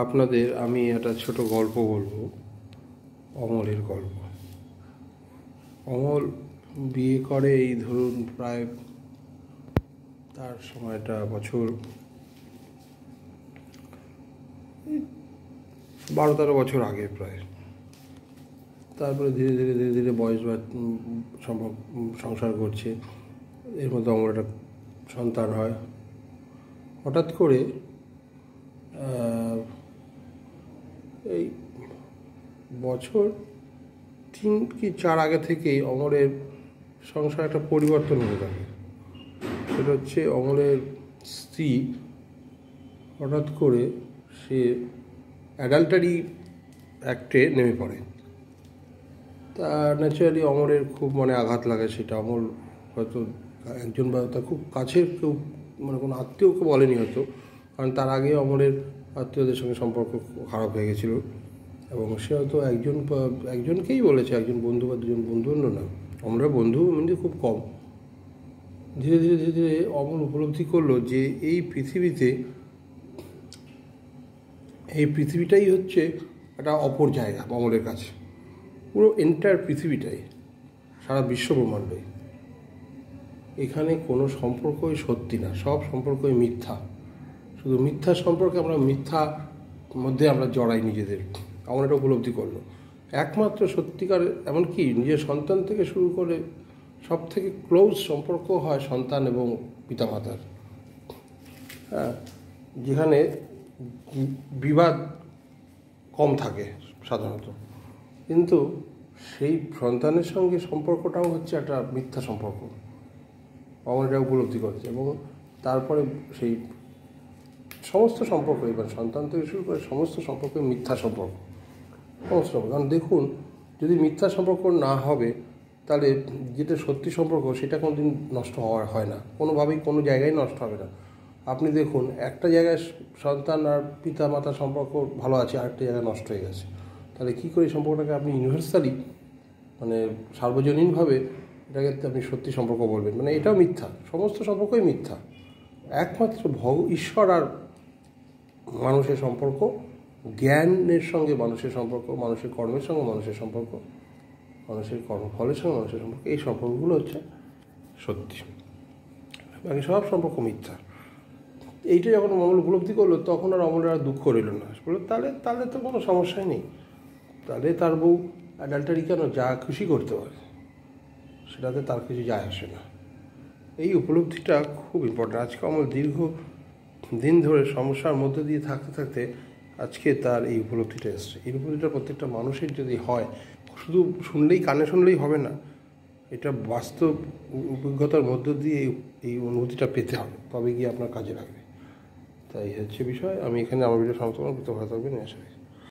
আপনাদের আমি একটা ছোট গল্প বলবো, অমলের গল্প। অমল বিয়ে করে এই ধরুন প্রায় তার সময়টা বছর 12-13 বছর আগে প্রায়। তারপরে ধীরে ধীরে ধীরে ধীরে বয়স সংসার করছে, এর মধ্যে অমল একটা সন্তান হয়। হঠাৎ করে এই বছর 3 কি 4 আগে থেকেই অমলের সংসার একটা পরিবর্তন হতে থাকে। সেটা হচ্ছে অমলের স্ত্রী হঠাৎ করে সে অ্যাডাল্টারি অ্যাক্টে নেমে পড়ে। তা ন্যাচারালি অমলের খুব আঘাত লাগে। সেটা অমল হয়তো একজন বা তার খুব কাছের কেউ কোনো আত্মীয়কে বলেনি হয়তো, কারণ তার আগে অমলের আত্মীয়দের সঙ্গে সম্পর্ক খারাপ হয়ে গেছিলো এবং সে হয়তো একজনকেই বলেছে, একজন বন্ধু বা দুজন বন্ধু, অন্য না। আমরা বন্ধু মানে খুব কম। ধীরে ধীরে ধীরে ধীরে অমল উপলব্ধি করলো যে এই পৃথিবীটাই হচ্ছে একটা অপর জায়গা। অমলের কাছে পুরো এন্টায়ার পৃথিবীটাই, সারা বিশ্ব ব্রহ্মাণ্ডই, এখানে কোনো সম্পর্কই সত্যি না, সব সম্পর্কই মিথ্যা। শুধু মিথ্যা সম্পর্কে আমরা মিথ্যার মধ্যে আমরা জড়াই নিজেদের। আমরা এটা উপলব্ধি করলো। একমাত্র সত্যিকার, এমনকি নিজের সন্তান থেকে শুরু করে সব থেকে ক্লোজ সম্পর্ক হয় সন্তান এবং পিতামাতার। হ্যাঁ, যেখানে বিবাদ কম থাকে সাধারণত, কিন্তু সেই সন্তানের সঙ্গে সম্পর্কটাও হচ্ছে একটা মিথ্যা সম্পর্ক। আমরা এটা উপলব্ধি করেছে এবং তারপরে সেই সমস্ত সম্পর্ক, এবার সন্তান থেকে শুরু করে সমস্ত সম্পর্ক মিথ্যা সম্পর্ক, সমস্ত সম্পর্ক। কারণ দেখুন, যদি মিথ্যা সম্পর্ক না হবে তাহলে যেটা সত্যি সম্পর্ক সেটা কোনো দিন নষ্ট হয় না, কোনোভাবেই কোনো জায়গায় নষ্ট হবে না। আপনি দেখুন, একটা জায়গায় সন্তান আর পিতা মাতার সম্পর্ক ভালো আছে, আরেকটা জায়গায় নষ্ট হয়ে গেছে, তাহলে কী করে সম্পর্কটাকে আপনি ইউনিভার্সালি সার্বজনীনভাবে এটাকে আপনি সত্যি সম্পর্ক বলবেন? এটাও মিথ্যা, সমস্ত সম্পর্কই মিথ্যা। একমাত্র ঈশ্বর আর মানুষের সম্পর্ক, জ্ঞানের সঙ্গে মানুষের সম্পর্ক, মানুষের কর্মের সঙ্গে মানুষের সম্পর্ক, মানুষের কর্মফলের সঙ্গে মানুষের সম্পর্ক, এই সম্পর্কগুলো হচ্ছে সত্যি, বাকি সব সম্পর্ক মিথ্যা। এইটা যখন অমল উপলব্ধি করলো, তখন আর অমলের আর দুঃখ রইল না। বললো তাহলে তো কোনো সমস্যাই নেই, তাহলে তার বউ অ্যাডাল্টারি কেন, যা খুশি করতে পারে, সেটাতে তার কিছু যায় আসে না। এই উপলব্ধিটা খুব ইম্পর্টেন্ট। আজকে অমল দীর্ঘ দিন ধরে সমস্যার মধ্যে দিয়ে থাকতে থাকতে আজকে তার এই উপলব্ধিটা এসছে। এই উপলব্ধিটা প্রত্যেকটা মানুষের যদি হয়, শুধু কানে শুনলেই হবে না, এটা বাস্তব অভিজ্ঞতার মধ্য দিয়ে এই অনুভূতিটা পেতে হবে, তবে গিয়ে আপনার কাজে লাগবে। তাই হচ্ছে বিষয়। আমি এখানে আমার ভিডিও সমাপ্ত করব। ভালো থাকবেন, আশা করি।